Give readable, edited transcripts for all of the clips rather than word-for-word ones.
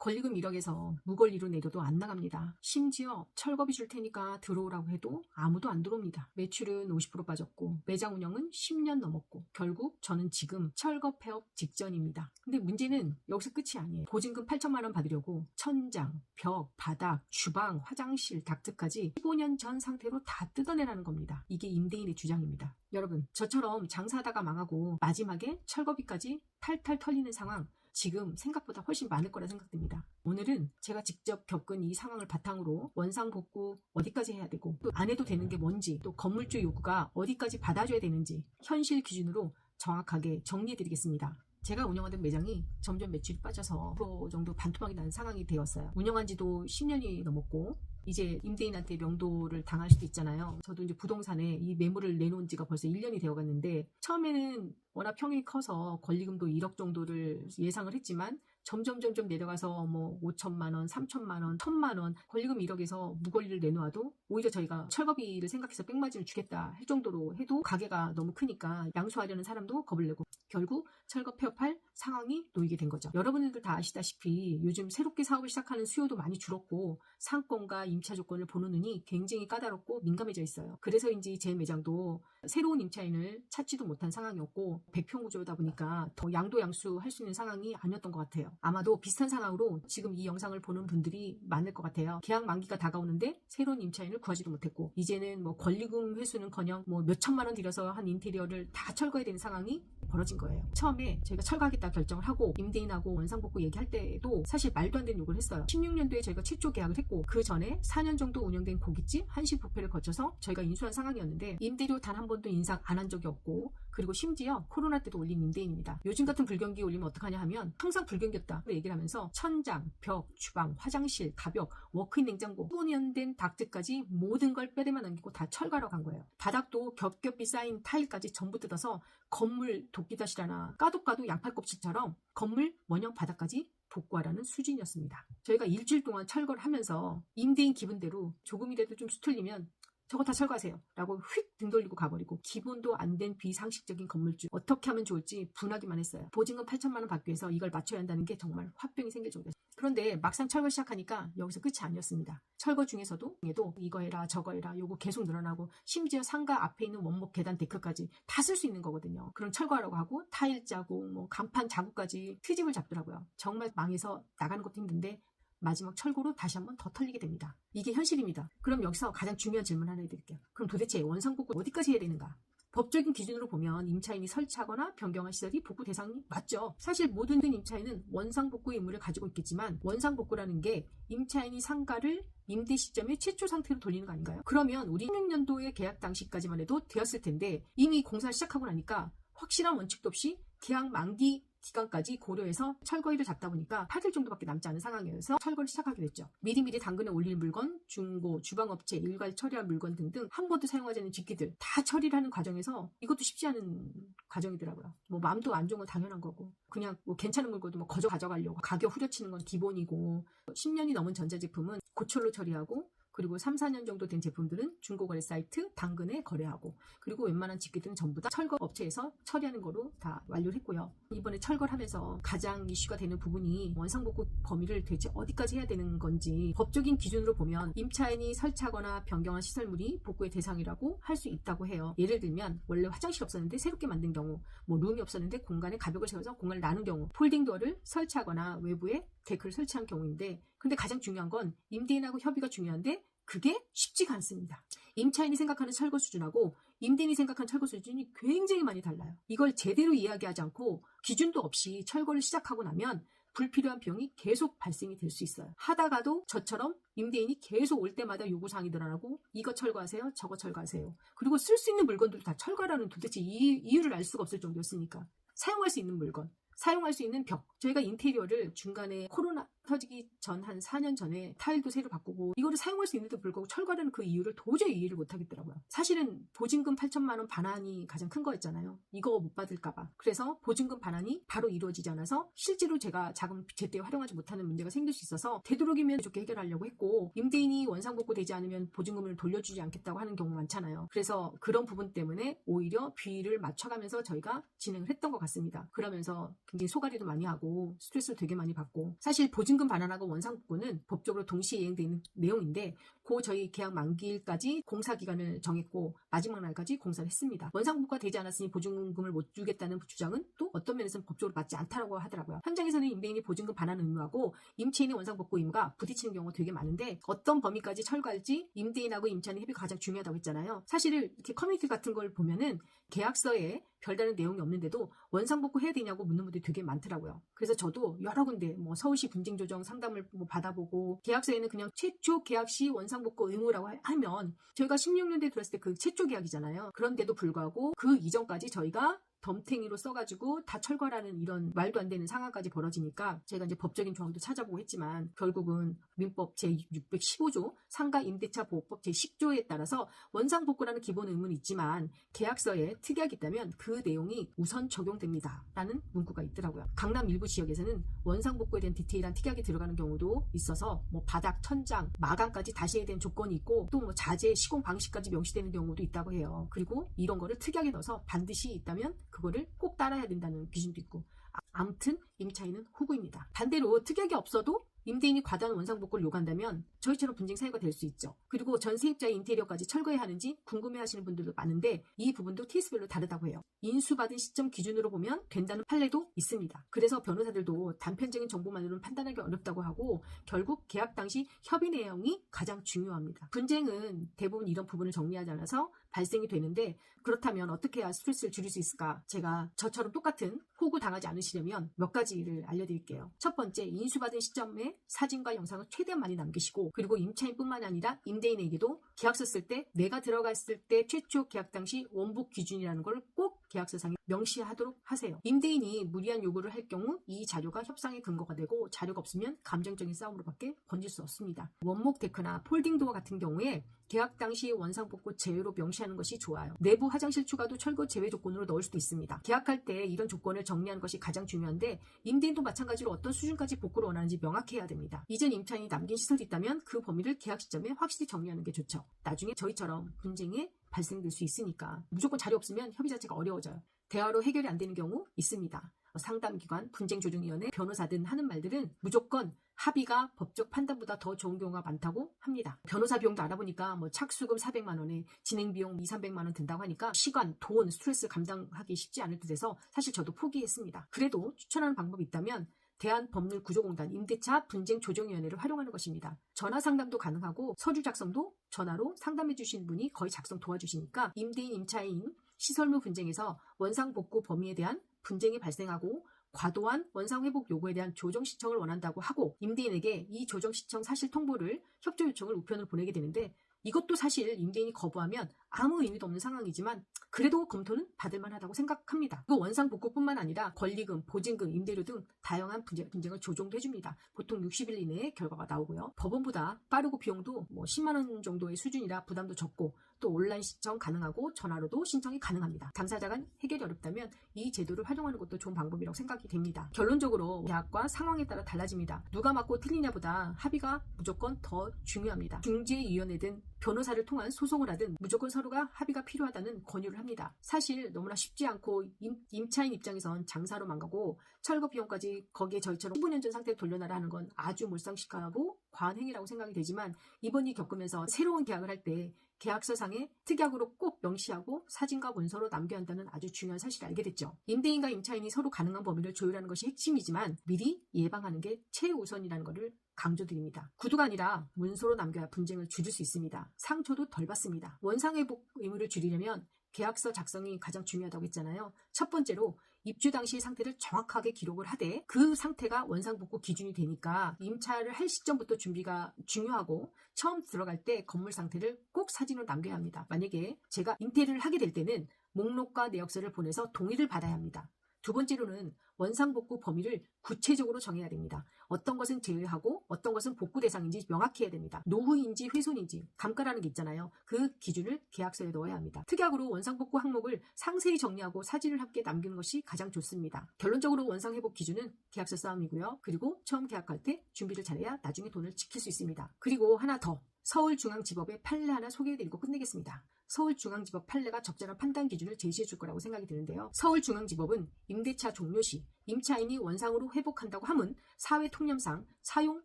권리금 1억에서 무권리로 내려도 안 나갑니다. 심지어 철거비 줄 테니까 들어오라고 해도 아무도 안 들어옵니다. 매출은 50% 빠졌고 매장 운영은 10년 넘었고 결국 저는 지금 철거 폐업 직전입니다. 근데 문제는 여기서 끝이 아니에요. 보증금 8천만 원 받으려고 천장, 벽, 바닥, 주방, 화장실, 닥트까지 15년 전 상태로 다 뜯어내라는 겁니다. 이게 임대인의 주장입니다. 여러분, 저처럼 장사하다가 망하고 마지막에 철거비까지 탈탈 털리는 상황 지금 생각보다 훨씬 많을 거라 생각됩니다. 오늘은 제가 직접 겪은 이 상황을 바탕으로 원상복구 어디까지 해야 되고 또 안 해도 되는 게 뭔지 또 건물주 요구가 어디까지 받아줘야 되는지 현실 기준으로 정확하게 정리해드리겠습니다. 제가 운영하던 매장이 점점 매출이 빠져서 5% 정도 반토막이 나는 상황이 되었어요. 운영한 지도 10년이 넘었고 이제 임대인한테 명도를 당할 수도 있잖아요. 저도 이제 부동산에 이 매물을 내놓은 지가 벌써 1년이 되어 갔는데 처음에는 워낙 평이 커서 권리금도 1억 정도를 예상을 했지만 점점 내려가서 뭐 5천만 원, 3천만 원, 1천만 원, 권리금 1억에서 무권리를 내놓아도 오히려 저희가 철거비를 생각해서 백마진을 주겠다 할 정도로 해도 가게가 너무 크니까 양수하려는 사람도 겁을 내고 결국 철거 폐업할 상황이 놓이게 된 거죠. 여러분들 다 아시다시피 요즘 새롭게 사업을 시작하는 수요도 많이 줄었고 상권과 임차 조건을 보는 눈이 굉장히 까다롭고 민감해져 있어요. 그래서인지 제 매장도 새로운 임차인을 찾지도 못한 상황이었고 100평 구조다 보니까 더 양도양수 할 수 있는 상황이 아니었던 것 같아요. 아마도 비슷한 상황으로 지금 이 영상을 보는 분들이 많을 것 같아요. 계약 만기가 다가오는데 새로운 임차인을 구하지도 못했고 이제는 뭐 권리금 회수는커녕 뭐 몇천만 원 들여서 한 인테리어를 다 철거해야 되는 상황이 벌어진 거예요. 처음에 저희가 철거하겠다 결정을 하고 임대인하고 원상복구 얘기할 때도 사실 말도 안 되는 요구를 했어요. 16년도에 저희가 최초 계약을 했고 그 전에 4년 정도 운영된 고깃집 한식 뷔페를 거쳐서 저희가 인수한 상황이었는데 임대료 단 한 번도 인상 안 한 적이 없고 그리고 심지어 코로나 때도 올린 임대인입니다. 요즘 같은 불경기에 올리면 어떡하냐 하면 항상 불경기였다 얘기를 하면서 천장, 벽, 주방, 화장실, 가벽, 워크인 냉장고 15년 된 닥트까지 모든 걸 뼈대만 남기고 다 철거하러 간 거예요. 바닥도 겹겹이 쌓인 타일까지 전부 뜯어서 건물 도끼다시라나 까도 양팔 껍질처럼 건물 원형 바닥까지 복구하라는 수준이었습니다. 저희가 일주일 동안 철거를 하면서 임대인 기분대로 조금이라도 좀 수틀리면 저거 다 철거하세요 라고 휙 등 돌리고 가버리고 기본도 안 된 비상식적인 건물주 어떻게 하면 좋을지 분하기만 했어요. 보증금 8천만 원 받기 위해서 이걸 맞춰야 한다는 게 정말 화병이 생길 정도였어요. 그런데 막상 철거 시작하니까 여기서 끝이 아니었습니다. 철거 중에서도 이거 해라 저거 해라 요거 계속 늘어나고 심지어 상가 앞에 있는 원목 계단 데크까지 다 쓸 수 있는 거거든요. 그럼 철거하라고 하고 타일 자국 뭐 간판 자국까지 트집을 잡더라고요. 정말 망해서 나가는 것도 힘든데 마지막 철거로 다시 한번 더 털리게 됩니다. 이게 현실입니다. 그럼 여기서 가장 중요한 질문 하나 해드릴게요. 그럼 도대체 원상복구 어디까지 해야 되는가? 법적인 기준으로 보면 임차인이 설치하거나 변경한 시설이 복구 대상이 맞죠. 사실 모든 임차인은 원상복구 의무를 가지고 있겠지만 원상복구라는 게 임차인이 상가를 임대 시점에 최초 상태로 돌리는 거 아닌가요? 그러면 우리 16년도에 계약 당시까지만 해도 되었을 텐데 이미 공사를 시작하고 나니까 확실한 원칙도 없이 계약 만기 기간까지 고려해서 철거일을 잡다 보니까 8일 정도밖에 남지 않은 상황이어서 철거를 시작하게 됐죠. 미리미리 당근에 올릴 물건, 중고, 주방업체, 일괄 처리할 물건 등등 한 번도 사용하지 않은 집기들 다 처리를 하는 과정에서 이것도 쉽지 않은 과정이더라고요. 뭐 마음도 안 좋은 건 당연한 거고 그냥 뭐 괜찮은 물건도 뭐 거저 가져가려고 가격 후려치는 건 기본이고 10년이 넘은 전자제품은 고철로 처리하고 그리고 3, 4년 정도 된 제품들은 중고거래 사이트, 당근에 거래하고 그리고 웬만한 집기들은 전부 다 철거 업체에서 처리하는 거로 다 완료를 했고요. 이번에 철거를 하면서 가장 이슈가 되는 부분이 원상복구 범위를 대체 어디까지 해야 되는 건지 법적인 기준으로 보면 임차인이 설치하거나 변경한 시설물이 복구의 대상이라고 할 수 있다고 해요. 예를 들면 원래 화장실 없었는데 새롭게 만든 경우 뭐 룸이 없었는데 공간에 가벽을 세워서 공간을 나눈 경우 폴딩도어를 설치하거나 외부에 데크를 설치한 경우인데 근데 가장 중요한 건 임대인하고 협의가 중요한데 그게 쉽지가 않습니다. 임차인이 생각하는 철거 수준하고 임대인이 생각하는 철거 수준이 굉장히 많이 달라요. 이걸 제대로 이야기하지 않고 기준도 없이 철거를 시작하고 나면 불필요한 비용이 계속 발생이 될 수 있어요. 하다가도 저처럼 임대인이 계속 올 때마다 요구사항이 늘어나고 이거 철거하세요, 저거 철거하세요. 그리고 쓸 수 있는 물건들도 다 철거하라는 도대체 이유를 알 수가 없을 정도였으니까. 사용할 수 있는 물건, 사용할 수 있는 벽. 저희가 인테리어를 중간에 코로나 터지기 전 한 4년 전에 타일도 새로 바꾸고 이거를 사용할 수 있는데도 불구하고 철거하는 그 이유를 도저히 이해를 못 하겠더라고요. 사실은 보증금 8천만 원 반환이 가장 큰 거였잖아요. 이거 못 받을까봐. 그래서 보증금 반환이 바로 이루어지지 않아서 실제로 제가 자금 제때 활용하지 못하는 문제가 생길 수 있어서 되도록이면 좋게 해결하려고 했고 임대인이 원상복구 되지 않으면 보증금을 돌려주지 않겠다고 하는 경우 많잖아요. 그래서 그런 부분 때문에 오히려 비율을 맞춰가면서 저희가 진행을 했던 것 같습니다. 그러면서 굉장히 소가리도 많이 하고 스트레스를 되게 많이 받고 사실 보증금 보증금 반환하고 원상복구는 법적으로 동시에 이행되는 내용인데 저희 계약 만기일까지 공사 기간을 정했고 마지막 날까지 공사를 했습니다. 원상복구가 되지 않았으니 보증금을 못 주겠다는 주장은 또 어떤 면에서는 법적으로 맞지 않다고 하더라고요. 현장에서는 임대인이 보증금 반환 의무하고 임차인의 원상복구 의무가 부딪히는 경우가 되게 많은데 어떤 범위까지 철거할지 임대인하고 임차인의 협의가 가장 중요하다고 했잖아요. 사실 이렇게 커뮤니티 같은 걸 보면은 계약서에 별다른 내용이 없는데도 원상복구 해야 되냐고 묻는 분들이 되게 많더라고요. 그래서 저도 여러 군데 서울시 분쟁조정 상담을 받아보고 계약서에는 그냥 최초 계약 시 원상복구 의무라고 하면 저희가 16년도에 들어왔을 때 그 최초 계약이잖아요. 그런데도 불구하고 그 이전까지 저희가 덤탱이로 써가지고 다 철거라는 이런 말도 안 되는 상황까지 벌어지니까 제가 이제 법적인 조항도 찾아보고 했지만 결국은 민법 제615조 상가 임대차 보호법 제10조에 따라서 원상복구라는 기본 의무는 있지만 계약서에 특약이 있다면 그 내용이 우선 적용됩니다 라는 문구가 있더라고요. 강남 일부 지역에서는 원상복구에 대한 디테일한 특약이 들어가는 경우도 있어서 바닥, 천장, 마감까지 다시 해야 되는 조건이 있고 또 자재, 시공 방식까지 명시되는 경우도 있다고 해요. 그리고 이런 거를 특약에 넣어서 반드시 있다면 그거를 꼭 따라야 된다는 기준도 있고 아무튼 임차인은 호구입니다. 반대로 특약이 없어도 임대인이 과다한 원상복구를 요구한다면 저희처럼 분쟁 사유가 될 수 있죠. 그리고 전 세입자의 인테리어까지 철거해야 하는지 궁금해하시는 분들도 많은데 이 부분도 케이스별로 다르다고 해요. 인수받은 시점 기준으로 보면 된다는 판례도 있습니다. 그래서 변호사들도 단편적인 정보만으로는 판단하기 어렵다고 하고 결국 계약 당시 협의 내용이 가장 중요합니다. 분쟁은 대부분 이런 부분을 정리하지 않아서 발생이 되는데 그렇다면 어떻게 해야 스트레스를 줄일 수 있을까? 제가 저처럼 똑같은 호구 당하지 않으시려면 몇 가지를 알려드릴게요. 첫 번째, 인수받은 시점에 사진과 영상을 최대한 많이 남기시고 그리고 임차인뿐만 아니라 임대인에게도 계약서 쓸 때 내가 들어갔을 때 최초 계약 당시 원복 기준이라는 걸 꼭 계약서상에 명시하도록 하세요. 임대인이 무리한 요구를 할 경우 이 자료가 협상의 근거가 되고 자료가 없으면 감정적인 싸움으로밖에 번질 수 없습니다. 원목 데크나 폴딩 도어 같은 경우에 계약 당시 원상복구 제외로 명시하는 것이 좋아요. 내부 화장실 추가도 철거 제외 조건으로 넣을 수도 있습니다. 계약할 때 이런 조건을 정리하는 것이 가장 중요한데 임대인도 마찬가지로 어떤 수준까지 복구를 원하는지 명확해야 됩니다. 이전 임차인이 남긴 시설이 있다면 그 범위를 계약 시점에 확실히 정리하는 게 좋죠. 나중에 저희처럼 분쟁에 발생될 수 있으니까 무조건 자료 없으면 협의 자체가 어려워져요. 대화로 해결이 안 되는 경우 있습니다. 상담기관, 분쟁조정위원회, 변호사든 하는 말들은 무조건 합의가 법적 판단보다 더 좋은 경우가 많다고 합니다. 변호사 비용도 알아보니까 착수금 400만 원에 진행비용 200~300만 원 든다고 하니까 시간, 돈, 스트레스 감당하기 쉽지 않을 듯해서 사실 저도 포기했습니다. 그래도 추천하는 방법이 있다면 대한법률구조공단 임대차 분쟁조정위원회를 활용하는 것입니다. 전화 상담도 가능하고 서류 작성도 전화로 상담해 주신 분이 거의 작성 도와주시니까 임대인, 임차인, 시설물 분쟁에서 원상복구 범위에 대한 분쟁이 발생하고 과도한 원상회복 요구에 대한 조정 신청을 원한다고 하고 임대인에게 이 조정 신청 사실 통보를 협조 요청을 우편으로 보내게 되는데 이것도 사실 임대인이 거부하면 아무 의미도 없는 상황이지만 그래도 검토는 받을 만하다고 생각합니다. 그 원상복구뿐만 아니라 권리금, 보증금, 임대료 등 다양한 분쟁을 조정도 해줍니다. 보통 60일 이내에 결과가 나오고요. 법원보다 빠르고 비용도 10만 원 정도의 수준이라 부담도 적고 또 온라인 신청 가능하고 전화로도 신청이 가능합니다. 당사자 간 해결이 어렵다면 이 제도를 활용하는 것도 좋은 방법이라고 생각이 됩니다. 결론적으로 계약과 상황에 따라 달라집니다. 누가 맞고 틀리냐보다 합의가 무조건 더 중요합니다. 중재위원회든 변호사를 통한 소송을 하든 무조건 서로가 합의가 필요하다는 권유를 합니다. 사실 너무나 쉽지 않고 임차인 입장에선 장사로 망가고 철거 비용까지 거기에 저희처럼 15년 전 상태로 돌려놔라 하는 건 아주 몰상식하고 과한 행위라고 생각이 되지만 이번 일 겪으면서 새로운 계약을 할 때 계약서상에 특약으로 꼭 명시하고 사진과 문서로 남겨야 한다는 아주 중요한 사실을 알게 됐죠. 임대인과 임차인이 서로 가능한 범위를 조율하는 것이 핵심이지만 미리 예방하는 게 최우선이라는 것을 강조드립니다. 구두가 아니라 문서로 남겨야 분쟁을 줄일 수 있습니다. 상처도 덜 받습니다. 원상회복 의무를 줄이려면 계약서 작성이 가장 중요하다고 했잖아요. 첫 번째로 입주 당시 상태를 정확하게 기록을 하되 그 상태가 원상복구 기준이 되니까 임차를 할 시점부터 준비가 중요하고 처음 들어갈 때 건물 상태를 꼭 사진으로 남겨야 합니다. 만약에 제가 인테리어를 하게 될 때는 목록과 내역서를 보내서 동의를 받아야 합니다. 두 번째로는 원상복구 범위를 구체적으로 정해야 됩니다. 어떤 것은 제외하고 어떤 것은 복구 대상인지 명확히 해야 됩니다. 노후인지 훼손인지 감가라는 게 있잖아요. 그 기준을 계약서에 넣어야 합니다. 특약으로 원상복구 항목을 상세히 정리하고 사진을 함께 남기는 것이 가장 좋습니다. 결론적으로 원상회복 기준은 계약서 싸움이고요. 그리고 처음 계약할 때 준비를 잘해야 나중에 돈을 지킬 수 있습니다. 그리고 하나 더, 서울중앙지법의 판례 하나 소개해드리고 끝내겠습니다. 서울중앙지법 판례가 적절한 판단 기준을 제시해 줄 거라고 생각이 드는데요. 서울중앙지법은 임대차 종료 시 것인지, 임차인이 원상으로 회복한다고 함은 사회 통념상 사용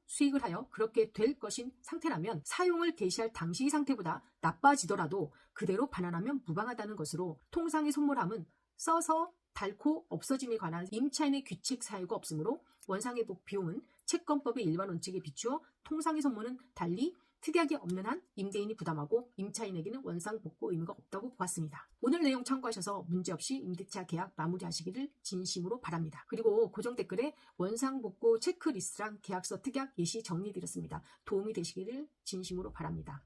수익을 하여 그렇게 될 것인 상태라면 사용을 개시할 당시의 상태보다 나빠지더라도 그대로 반환하면 무방하다는 것으로, 통상의 손물함은 써서 닳고 없어짐에 관한 임차인의 규칙 사유가 없으므로 원상회복 비용은 채권법의 일반 원칙에 비추어 통상의 선물은 달리 특약이 없는 한 임대인이 부담하고 임차인에게는 원상복구 의무가 없다고 보았습니다. 오늘 내용 참고하셔서 문제없이 임대차 계약 마무리하시기를 진심으로 바랍니다. 그리고 고정 댓글에 원상복구 체크리스트랑 계약서 특약 예시 정리해드렸습니다. 도움이 되시기를 진심으로 바랍니다.